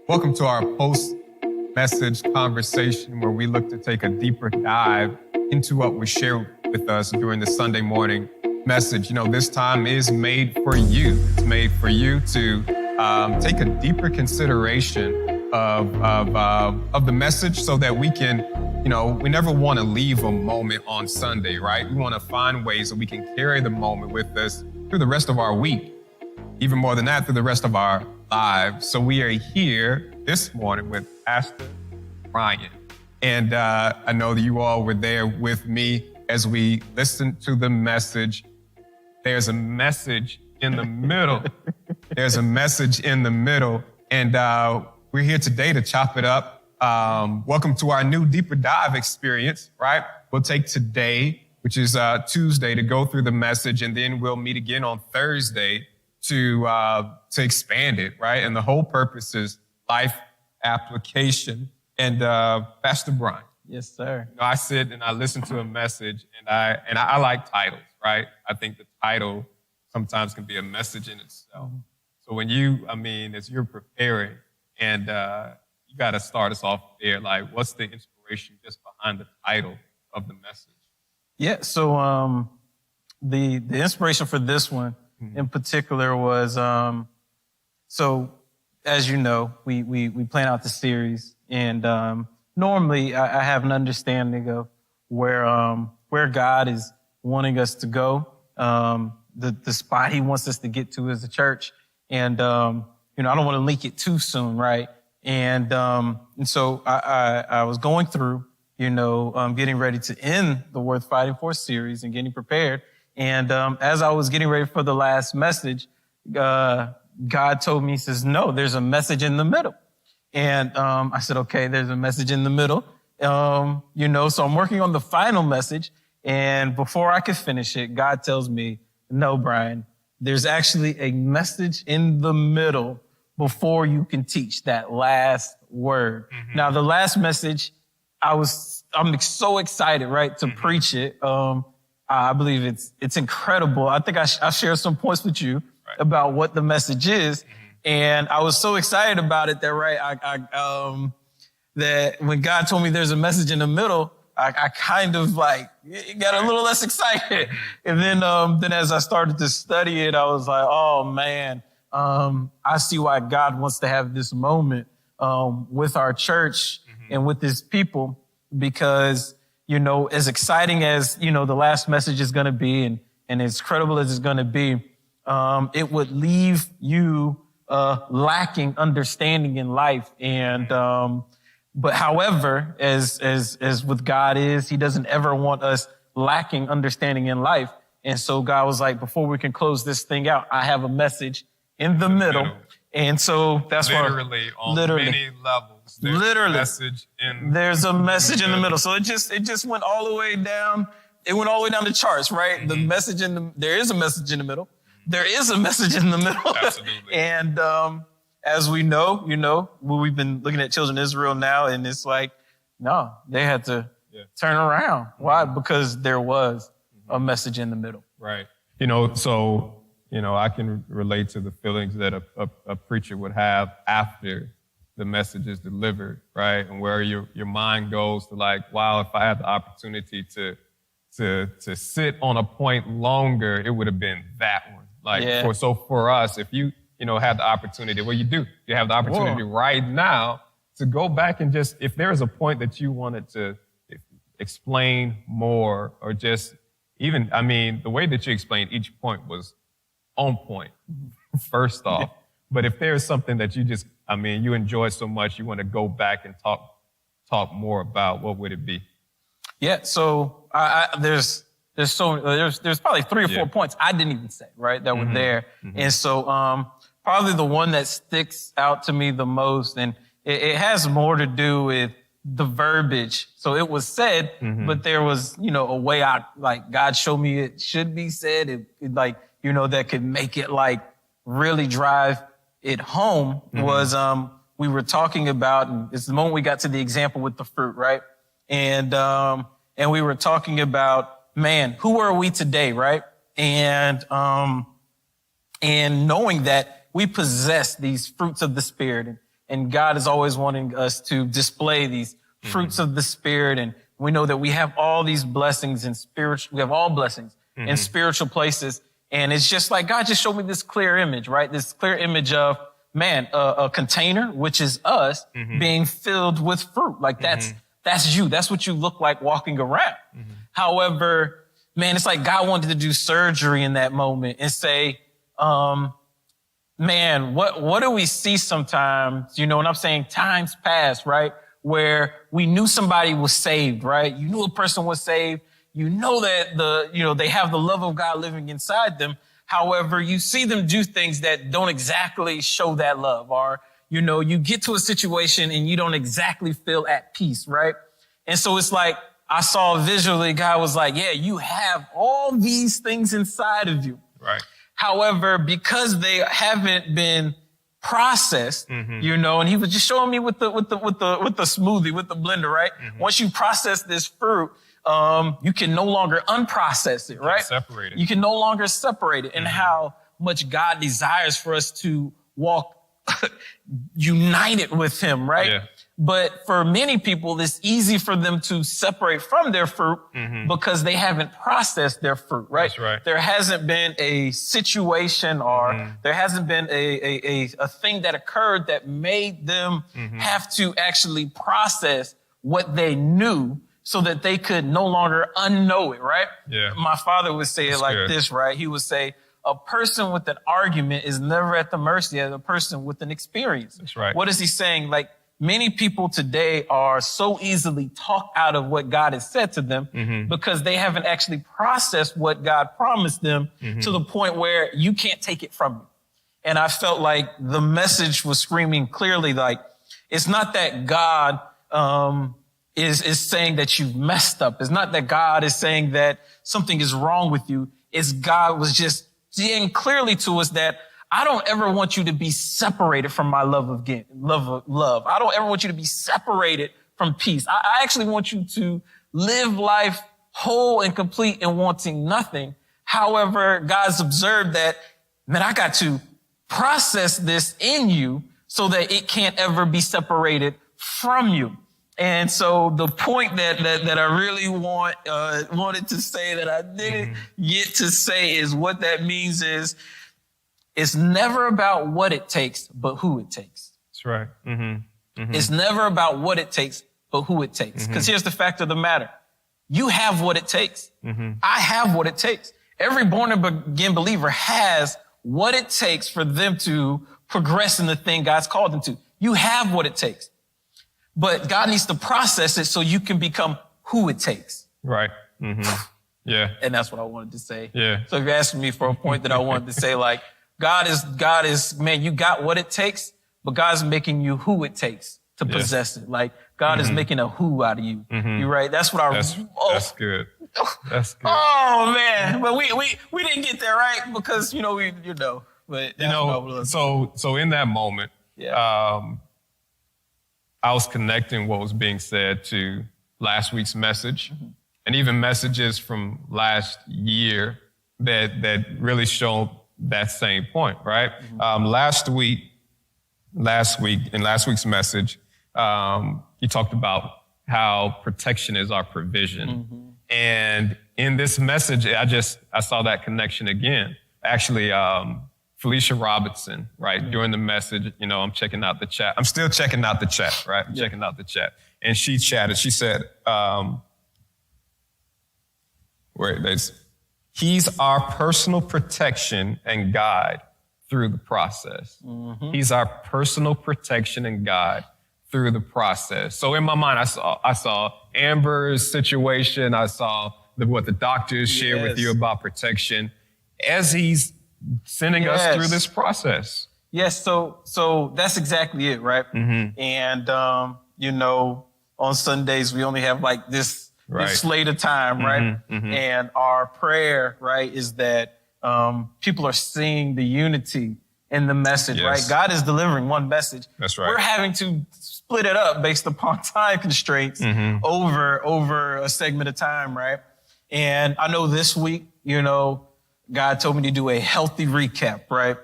Welcome to our post-message conversation where we look to take a deeper dive into what was shared with us during the Sunday morning message. You know, this time is made for you. It's made for you to take a deeper consideration of the message so that we can, you know, we never want to leave a moment on Sunday, right? We want to find ways that we can carry the moment with us through the rest of our week. Even more than that, through the rest of our lives. So we are here this morning with Pastor Bryan. And I know that you all were there with me as we listened to the message. There's a message in the middle. There's a message in the middle. And we're here today to chop it up. Welcome to our new deeper dive experience, right? We'll take today, which is Tuesday, to go through the message, and then we'll meet again on Thursday to expand it, right? And the whole purpose is life application. And Pastor Bryan. Yes, sir. You know, I sit and I listen to a message, and I like titles, right? I think the title sometimes can be a message in itself. Mm-hmm. So when as you're preparing, and you got to start us off there, like, what's the inspiration just behind the title of the message? Yeah. So the inspiration for this one in particular was, so as you know, we plan out the series, and normally I have an understanding of where God is wanting us to go, the spot He wants us to get to as a church, and I don't want to leak it too soon, right? And so I was going through, getting ready to end the Worth Fighting For series and getting prepared. And as I was getting ready for the last message, God told me, He says, no, there's a message in the middle. And I said, okay, there's a message in the middle. So I'm working on the final message. And before I could finish it, God tells me, no, Bryan, there's actually a message in the middle before you can teach that last word. Mm-hmm. Now, the last message, I'm so excited, right, to preach it. I believe it's incredible. I think I'll share some points with you about what the message is. Mm-hmm. And I was so excited about it that, right, that when God told me there's a message in the middle, I kind of got a little less excited. And then as I started to study it, I was like, oh man, I see why God wants to have this moment, with our church and with His people, because as exciting as, the last message is going to be and as credible as it's going to be, it would leave you lacking understanding in life. And but however, as with God is, He doesn't ever want us lacking understanding in life. And so God was like, before we can close this thing out, I have a message in the middle. And so that's literally on many levels. There's a message in the middle. So it just went all the way down. It went all the way down the charts, right? Mm-hmm. There is a message in the middle. There is a message in the middle. Absolutely. And as we know, we've been looking at children of Israel now, and it's like, no, they had to turn around. Mm-hmm. Why? Because there was a message in the middle. Right. I can relate to the feelings that a preacher would have after the message is delivered, right? And where your mind goes to like, wow, if I had the opportunity to sit on a point longer, it would have been that one. For us, if you had the opportunity, you have the opportunity right now to go back and just, if there is a point that you wanted to explain more, or just even, the way that you explained each point was on point, first off. But if there's something that you just, you enjoy so much, you want to go back and talk more about, what would it be? Yeah. So there's probably 3 or 4 points I didn't even say, right, that were there. Mm-hmm. And so probably the one that sticks out to me the most, and it has more to do with the verbiage. So it was said, but there was, a way God showed me it should be said. That could make it really drive it home, was we were talking about, and it's the moment we got to the example with the fruit, right? And we were talking about, man, who are we today, right? And knowing that we possess these fruits of the Spirit, And God is always wanting us to display these fruits of the Spirit. And we know that we have all these blessings in we have all blessings in spiritual places. And it's just like, God just showed me this clear image, right? This clear image of, man, a container, which is us, being filled with fruit. Like that's you. That's what you look like walking around. However, man, it's like God wanted to do surgery in that moment and say, man, what do we see sometimes? You know, and I'm saying times past, right? Where we knew somebody was saved, right? You knew a person was saved. You know that they have the love of God living inside them. However, you see them do things that don't exactly show that love, or, you know, you get to a situation and you don't exactly feel at peace, right? And so it's like, I saw visually, God was like, yeah, you have all these things inside of you. Right. However, because they haven't been processed, you know, and he was just showing me with the smoothie, with the blender, right? Once you process this fruit, you can no longer unprocess it, right? Separate it. You can no longer separate it. And how much God desires for us to walk united with him, right? Yeah. But for many people, it's easy for them to separate from their fruit because they haven't processed their fruit, right? That's right. There hasn't been a situation or there hasn't been a thing that occurred that made them have to actually process what they knew so that they could no longer unknow it, right? Yeah. My father would say it like this, right? He would say, a person with an argument is never at the mercy of a person with an experience. That's right. What is he saying? Like, many people today are so easily talked out of what God has said to them because they haven't actually processed what God promised them to the point where you can't take it from you. And I felt like the message was screaming clearly, like, it's not that God is saying that you've messed up. It's not that God is saying that something is wrong with you. It's God was just saying clearly to us that I don't ever want you to be separated from my love. I don't ever want you to be separated from peace. I actually want you to live life whole and complete and wanting nothing. However, God's observed that, man, I got to process this in you so that it can't ever be separated from you. And so the point that I really wanted to say that I didn't get to say is what that means is, it's never about what it takes, but who it takes. That's right. It's never about what it takes, but who it takes. Because here's the fact of the matter. You have what it takes. I have what it takes. Every born again believer has what it takes for them to progress in the thing God's called them to. You have what it takes. But God needs to process it so you can become who it takes. Right. Yeah. And that's what I wanted to say. Yeah. So if you're asking me for a point that I wanted to say, like, God is, man, you got what it takes, but God's making you who it takes to possess it. Like, God is making a who out of you. You right? That's what That's good. That's good. Oh man. But we didn't get there, right? Because, but that's so in that moment, I was connecting what was being said to last week's message and even messages from last year that really showed that same point, right? Last week, in last week's message, he talked about how protection is our provision. And in this message, I saw that connection again. Actually, Felicia Robinson, right? During the message, I'm checking out the chat. I'm still checking out the chat, right? I'm checking out the chat. And she chatted, she said, he's our personal protection and guide through the process. He's our personal protection and guide through the process. So in my mind, I saw Amber's situation. I saw what the doctors shared with you about protection as he's sending us through this process. Yes. So that's exactly it. Right. And, on Sundays, we only have like this slate of time. Right. And our prayer, right, is that, people are seeing the unity in the message, right? God is delivering one message. That's right. We're having to split it up based upon time constraints over a segment of time. Right. And I know this week, God told me to do a healthy recap, right?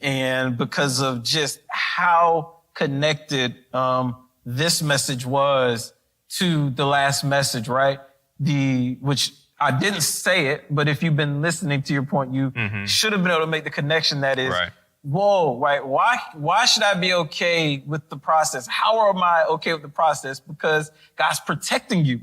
And because of just how connected this message was to the last message, right? Which I didn't say it, but if you've been listening to your point, you should have been able to make the connection that is, whoa, right? Why should I be okay with the process? How am I okay with the process? Because God's protecting you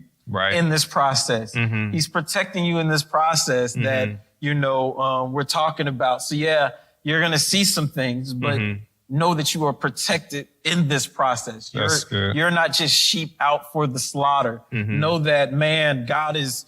in this process. He's protecting you in this process that, we're talking about. So yeah, you're going to see some things, but know that you are protected in this process. You're not just sheep out for the slaughter. Know that, man, God is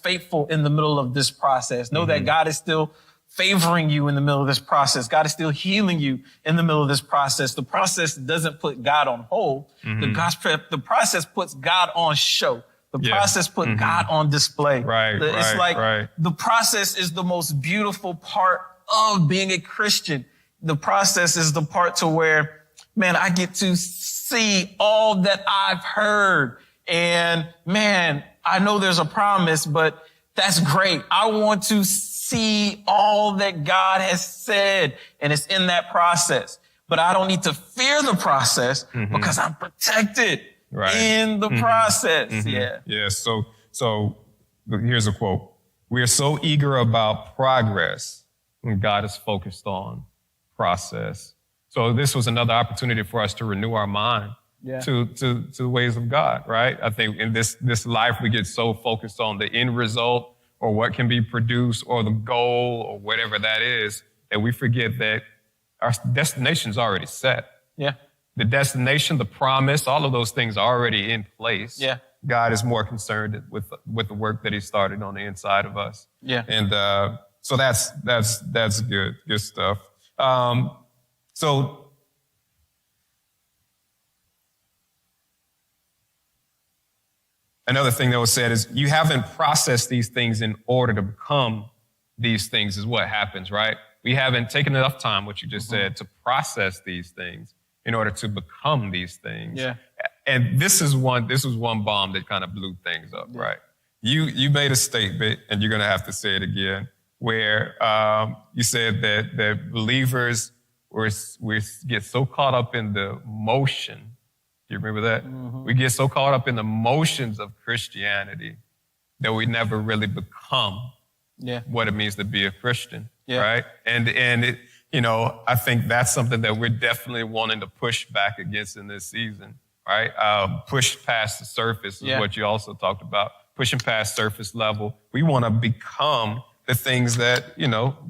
faithful in the middle of this process. Know that God is still favoring you in the middle of this process. God is still healing you in the middle of this process. The process doesn't put God on hold. The process puts God on show. The process put God on display. The process is the most beautiful part of being a Christian. The process is the part to where, man, I get to see all that I've heard. And man, I know there's a promise, but that's great. I want to see all that God has said, and it's in that process. But I don't need to fear the process because I'm protected in the process. Yeah. So here's a quote. We are so eager about progress when God is focused on process. So this was another opportunity for us to renew our mind to the ways of God, right? I think in this life, we get so focused on the end result or what can be produced or the goal or whatever that is, that we forget that our destination's already set. The destination, the promise, all of those things are already in place. God is more concerned with the work that he started on the inside of us. And so that's good stuff. So another thing that was said is you haven't processed these things in order to become these things is what happens, right? We haven't taken enough time, what you just said, to process these things in order to become these things. And this was one bomb that kind of blew things up, right? You made a statement, and you're going to have to say it again, where you said that believers we get so caught up in the motion. Do you remember that? We get so caught up in the motions of Christianity that we never really become what it means to be a Christian, right? And it, I think that's something that we're definitely wanting to push back against in this season, right? Push past the surface is what you also talked about, pushing past surface level. We want to become the things that,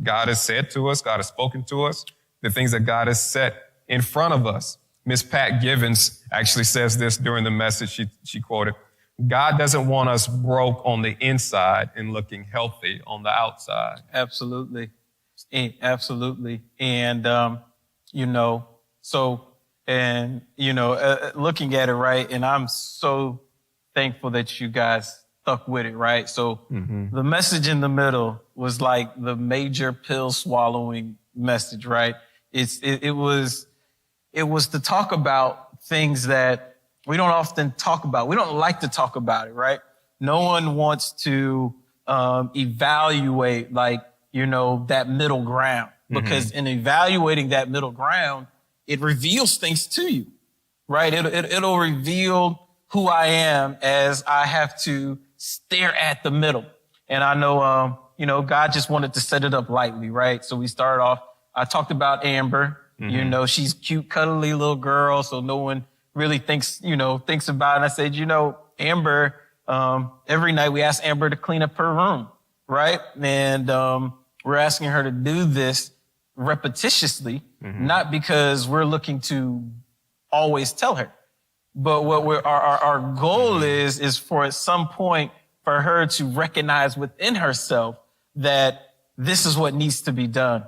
God has said to us, God has spoken to us, the things that God has set in front of us. Miss Pat Givens actually says this during the message she quoted. God doesn't want us broke on the inside and looking healthy on the outside. Absolutely. Absolutely. And, looking at it, right, and I'm so thankful that you guys stuck with it, right? So the message in the middle was like the major pill swallowing message, right? It was to talk about things that we don't often talk about. We don't like to talk about it, right? No one wants to evaluate that middle ground, because in evaluating that middle ground, it reveals things to you, right? It'll reveal who I am as I have to stare at the middle. And I know, God just wanted to set it up lightly, right? So we started off, I talked about Amber. She's cute, cuddly little girl. So no one really thinks about it. And I said, Amber, every night we ask Amber to clean up her room, right? And, we're asking her to do this repetitiously, not because we're looking to always tell her, but what our goal is for at some point for her to recognize within herself that this is what needs to be done.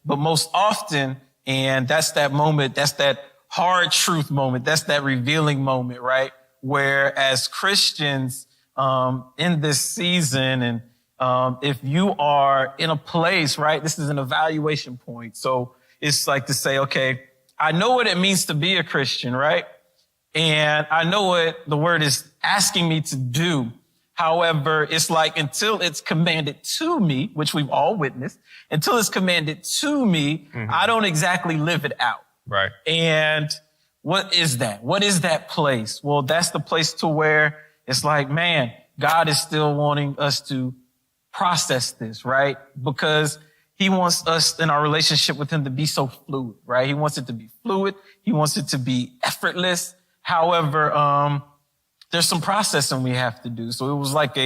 But most often, and that's that moment, that's that hard truth moment, that's that revealing moment, right? Where as Christians, in this season, and if you are in a place, right, this is an evaluation point. So it's like to say, okay, I know what it means to be a Christian, right? And I know what the word is asking me to do. However, it's like until it's commanded to me, which we've all witnessed, until it's commanded to me, I don't exactly live it out. Right. And what is that? What is that place? Well, that's the place to where it's like, man, God is still wanting us to process this, right? Because he wants us in our relationship with him to be so fluid, right? He wants it to be fluid. He wants it to be effortless. However, there's some processing we have to do. So it was like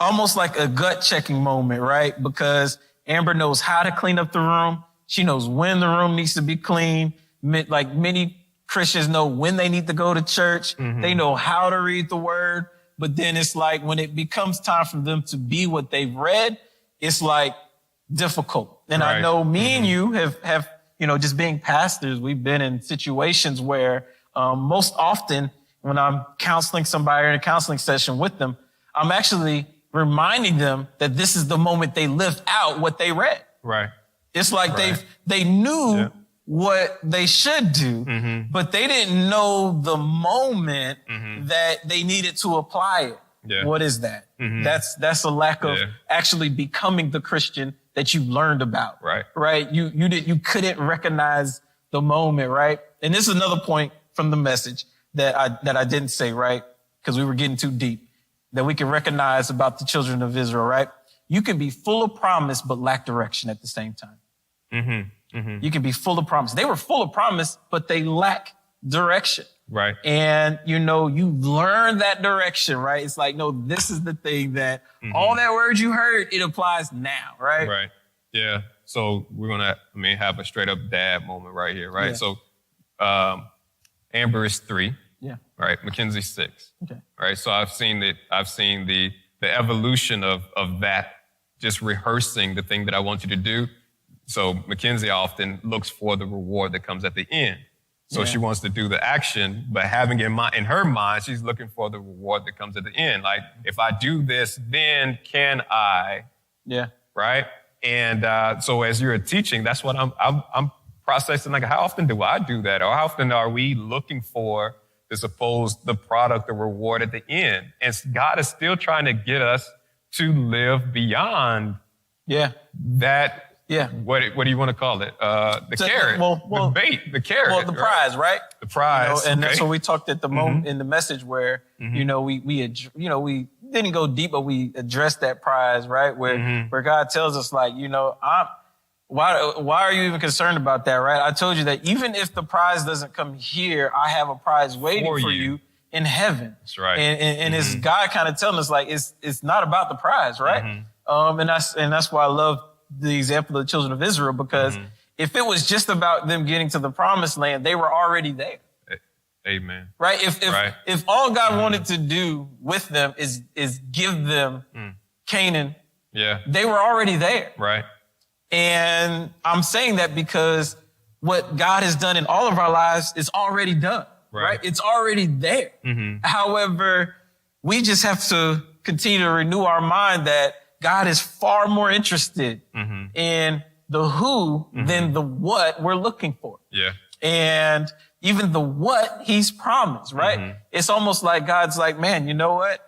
almost like a gut checking moment, right? Because Amber knows how to clean up the room. She knows when the room needs to be clean. Like many Christians know when they need to go to church. Mm-hmm. They know how to read the word. But then it's like when it becomes time for them to be what they've read, it's like difficult. And I know me and you have, just being pastors, we've been in situations where most often when I'm counseling somebody in a counseling session with them, I'm actually reminding them that this is the moment they lived out what they read. Right. It's like they knew what they should do, but they didn't know the moment that they needed to apply it. Yeah. What is that? That's a lack of actually becoming the Christian that you learned about. Right. You couldn't recognize the moment. Right. And this is another point from the message that I didn't say, right? Because we were getting too deep, that we can recognize about the children of Israel, right? You can be full of promise, but lack direction at the same time. You can be full of promise. They were full of promise, but they lack direction. Right. And, you learn that direction, right? It's like, no, this is the thing that all that words you heard, it applies now, right? Right. Yeah. So we're going to, have a straight up dad moment right here, right? Yeah. So, Amber is 3. Yeah. Right. Mackenzie's 6. Okay. Right. So I've seen the evolution of that, just rehearsing the thing that I want you to do. So Mackenzie often looks for the reward that comes at the end. So she wants to do the action, but having in her mind, she's looking for the reward that comes at the end. Like, if I do this, then can I? Yeah. Right. And so as you're teaching, that's what I'm processing. Like, how often do I do that? Or how often are we looking for the product, the reward at the end? And God is still trying to get us to live beyond that. Yeah. What do you want to call it? The carrot. The bait, the carrot. Well, the prize, right? The prize. And that's what we talked at the moment in the message where, we didn't go deep, but we addressed that prize, right? Where God tells us like, why are you even concerned about that, right? I told you that even if the prize doesn't come here, I have a prize waiting for you in heaven. That's right. And it's God kind of telling us like, it's not about the prize, right? And that's why I love the example of the children of Israel, because if it was just about them getting to the promised land, they were already there. Amen. Right? If all God wanted to do with them is give them Canaan, they were already there. Right. And I'm saying that because what God has done in all of our lives is already done. Right? It's already there. However, we just have to continue to renew our mind that God is far more interested in the who than the what we're looking for. Yeah. And even the what he's promised, right? It's almost like God's like, man, you know what?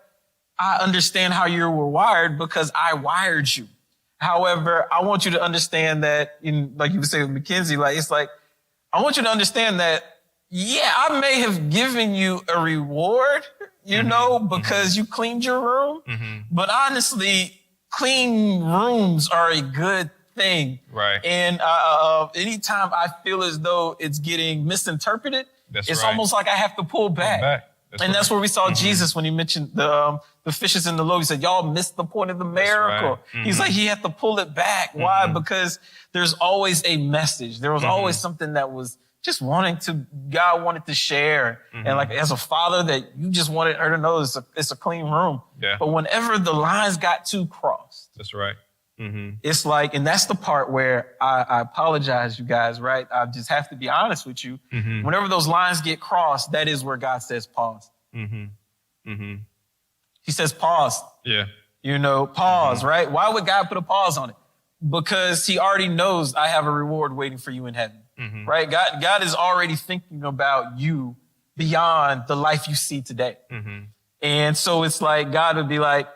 I understand how you were wired because I wired you. However, I want you to understand that, like you would say with Mackenzie, like, it's like, I want you to understand that, I may have given you a reward, because you cleaned your room. But honestly, clean rooms are a good thing. Right. And anytime I feel as though it's getting misinterpreted, it's almost like I have to pull back. That's where we saw Jesus when he mentioned the fishes in the loaves. He said, y'all missed the point of the miracle. He's like, he had to pull it back. Why? Because there's always a message. There was always something that was just God wanted to share. And like, as a father, that you just wanted her to know it's a clean room. Yeah. But whenever the lines got too crossed. That's right. It's like, and that's the part where I apologize, you guys, right? I just have to be honest with you. Whenever those lines get crossed, that is where God says pause. He says pause. Yeah. Pause, right? Why would God put a pause on it? Because he already knows I have a reward waiting for you in heaven. Right? God is already thinking about you beyond the life you see today. And so it's like God would be like,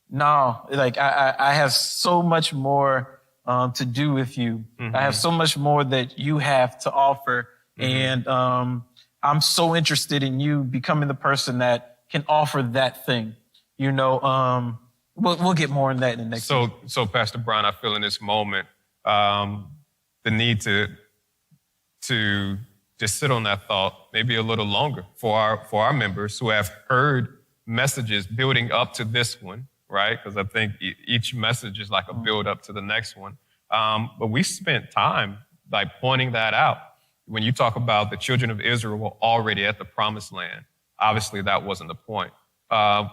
no, like I have so much more to do with you. I have so much more that you have to offer. And I'm so interested in you becoming the person that can offer that thing. You know, we'll get more in that in the next week. So Pastor Bryan, I feel in this moment the need to just sit on that thought maybe a little longer for our members who have heard messages building up to this one, right? Because I think each message is like a build up to the next one. But we spent time like pointing that out. When you talk about the children of Israel were already at the promised land, obviously that wasn't the point.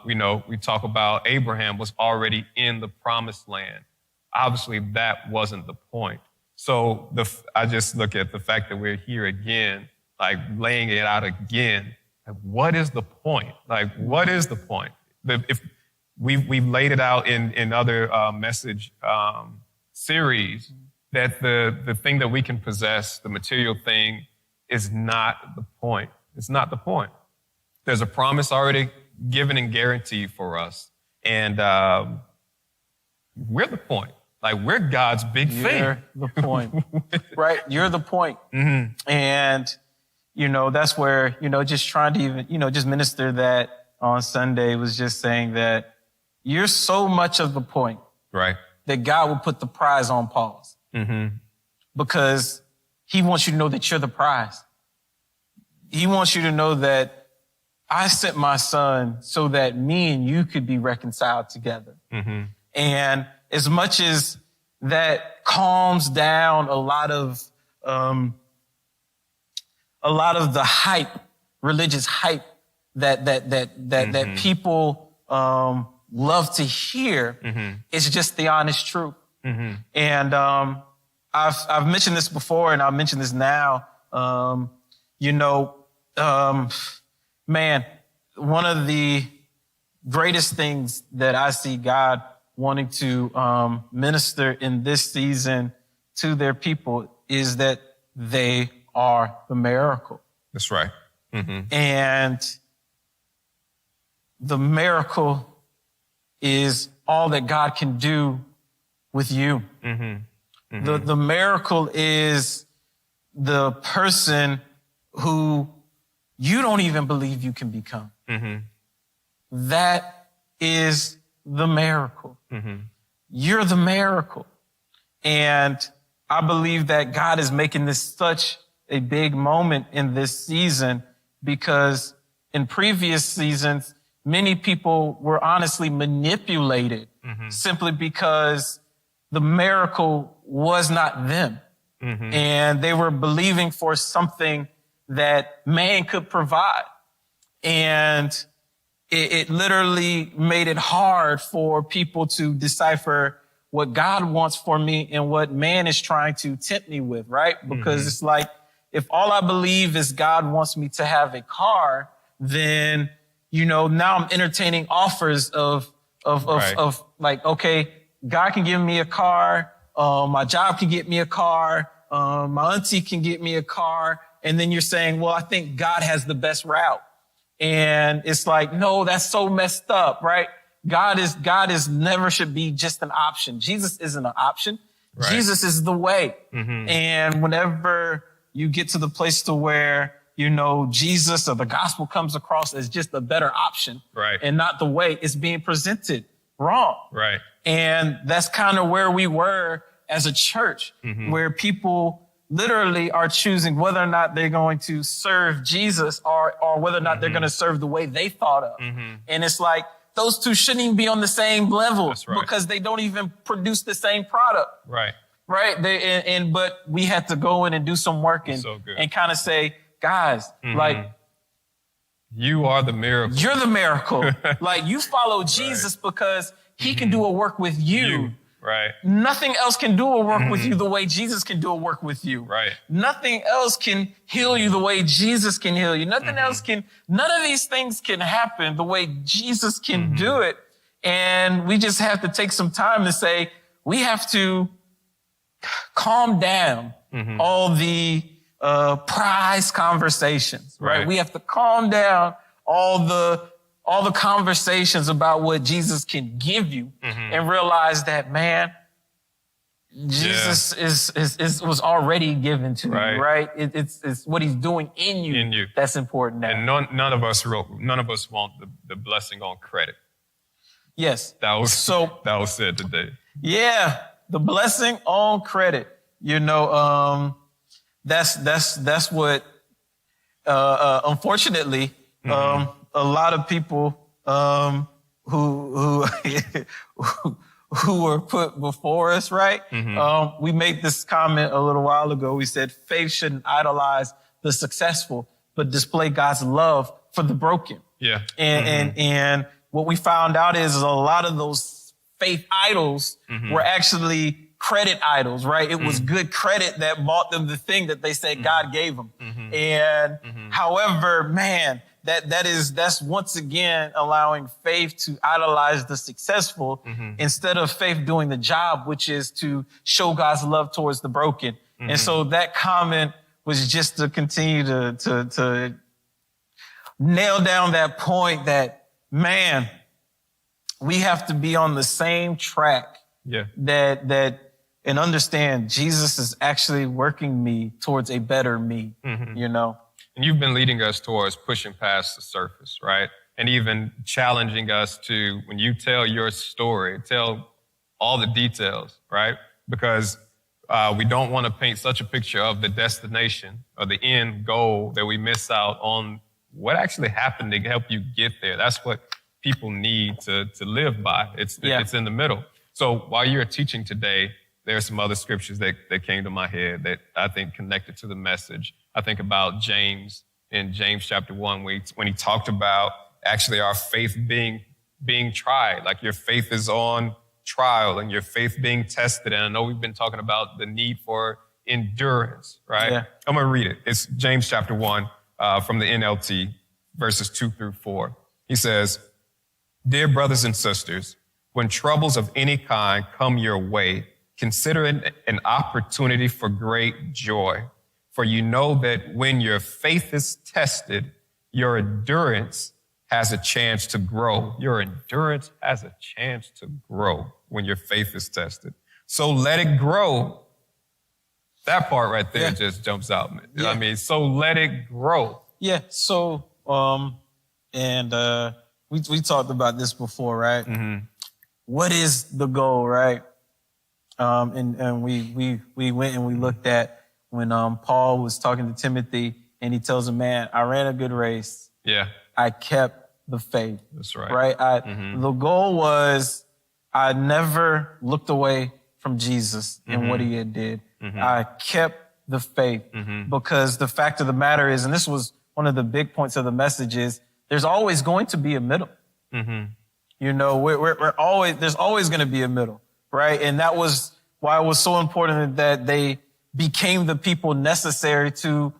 We talk about Abraham was already in the promised land. Obviously that wasn't the point. So I just look at the fact that we're here again, like laying it out again. Like, what is the point? Like, what is the point? If we've laid it out in other message series, that the thing that we can possess, the material thing, is not the point. It's not the point. There's a promise already given and guaranteed for us. And we're the point. Like, we're God's big thing. You're the point, right? You're the point. And, that's where, just trying to even, just minister that on Sunday was just saying that you're so much of the point. Right. That God will put the prize on pause. Because he wants you to know that you're the prize. He wants you to know that I sent my son so that me and you could be reconciled together. And as much as that calms down a lot of the hype, religious hype that people love to hear, it's just the honest truth. And I've mentioned this before, and I'll mention this now. Man, one of the greatest things that I see God wanting to minister in this season to their people is that they are the miracle. That's right. And the miracle is all that God can do with you. The miracle is the person who you don't even believe you can become. That is the miracle. You're the miracle. And I believe that God is making this such a big moment in this season, because in previous seasons, many people were honestly manipulated simply because the miracle was not them. And they were believing for something that man could provide. And it literally made it hard for people to decipher what God wants for me and what man is trying to tempt me with, right? Because it's like, if all I believe is God wants me to have a car, then, now I'm entertaining offers of like, okay, God can give me a car. My job can get me a car. My auntie can get me a car. And then you're saying, well, I think God has the best route. And it's like, no, that's so messed up, right? God is never should be just an option. Jesus isn't an option. Right. Jesus is the way. And whenever you get to the place to where, Jesus or the gospel comes across as just a better option, right, and not the way, it's being presented wrong. Right. And that's kind of where we were as a church, where people literally are choosing whether or not they're going to serve Jesus or whether or not they're going to serve the way they thought of. And it's like, those two shouldn't even be on the same level. That's right. Because they don't even produce the same product. Right. Right. But we had to go in and do some work and kind of say, guys, like, you are the miracle. You're the miracle. Like, you follow Jesus because he can do a work with you. Right. Nothing else can do a work with you the way Jesus can do a work with you. Right. Nothing else can heal you the way Jesus can heal you. Nothing else none of these things can happen the way Jesus can do it. And we just have to take some time to say, we have to calm down all the prize conversations, right? We have to calm down all the conversations about what Jesus can give you and realize that, man, Jesus was already given to you, right? It's what he's doing in you. That's important now. And none of us want the blessing on credit. Yes. That was said today. Yeah, the blessing on credit. That's what unfortunately a lot of people who who were put before us, right? We made this comment a little while ago. We said faith shouldn't idolize the successful, but display God's love for the broken. Yeah. And what we found out is a lot of those faith idols were actually credit idols, right? It was good credit that bought them the thing that they said God gave them. And however, man, that's once again allowing faith to idolize the successful instead of faith doing the job, which is to show God's love towards the broken. And so that comment was just to continue to nail down that point that, man, we have to be on the same track. Yeah. And understand Jesus is actually working me towards a better me, And you've been leading us towards pushing past the surface, right? And even challenging us to, when you tell your story, tell all the details, right? Because we don't want to paint such a picture of the destination or the end goal that we miss out on what actually happened to help you get there. That's what people need to live by. It's in the middle. So while you're teaching today, there are some other scriptures that came to my head that I think connected to the message. I think about James in James chapter 1, when he talked about actually our faith being tried, like your faith is on trial and your faith being tested. And I know we've been talking about the need for endurance, right? Yeah. I'm going to read it. It's James chapter 1 from the NLT, verses 2-4. He says, "Dear brothers and sisters, when troubles of any kind come your way, consider it an opportunity for great joy. For you know that when your faith is tested, your endurance has a chance to grow." Your endurance has a chance to grow when your faith is tested. So let it grow. That part right there just jumps out. Yeah. I mean, so let it grow. Yeah. So, we talked about this before, right? What is the goal, right? And we went and we looked at when Paul was talking to Timothy and he tells him, man, I ran a good race. Yeah. I kept the faith. That's right. Right? The goal was I never looked away from Jesus and what he had did. I kept the faith because the fact of the matter is, and this was one of the big points of the message, is there's always going to be a middle. There's always going to be a middle. Right. And that was why it was so important that they became the people necessary to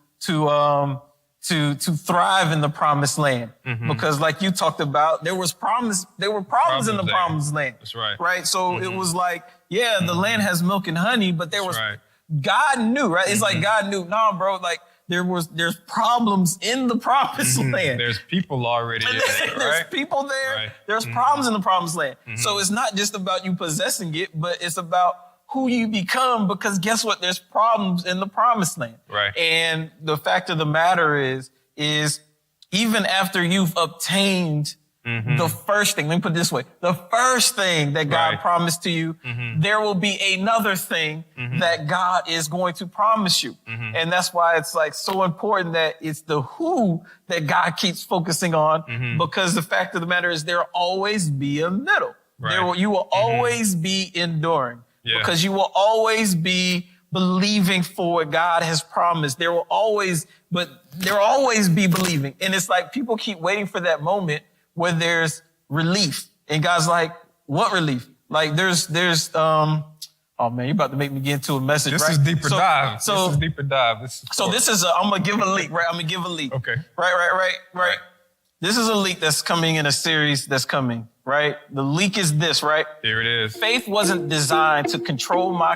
thrive in the promised land. Because like you talked about, there were problems in the promised land. That's right. Right. So it was like, the land has milk and honey, but God knew, right? It's like God knew, bro, like there's problems in the promised land. There's people already in there, right? There's people there. Right. There's problems in the promised land. So it's not just about you possessing it, but it's about who you become, because guess what? There's problems in the promised land. Right. And the fact of the matter is even after you've obtained the first thing, let me put it this way, the first thing that God promised to you, there will be another thing that God is going to promise you. And that's why it's like so important that it's the who that God keeps focusing on, because the fact of the matter is there will always be a middle. Right. You will always be enduring because you will always be believing for what God has promised. There will always be believing. And it's like people keep waiting for that moment where there's relief. And God's like, what relief? Like there's oh man, you're about to make me get into a message, this right? Is deeper dive. So this is deeper dive. I'm going to give a leak, right? I'm going to give a leak. Okay. Right. This is a leak that's coming in a series that's coming, right? The leak is this, right? Here it is. Faith wasn't designed to control my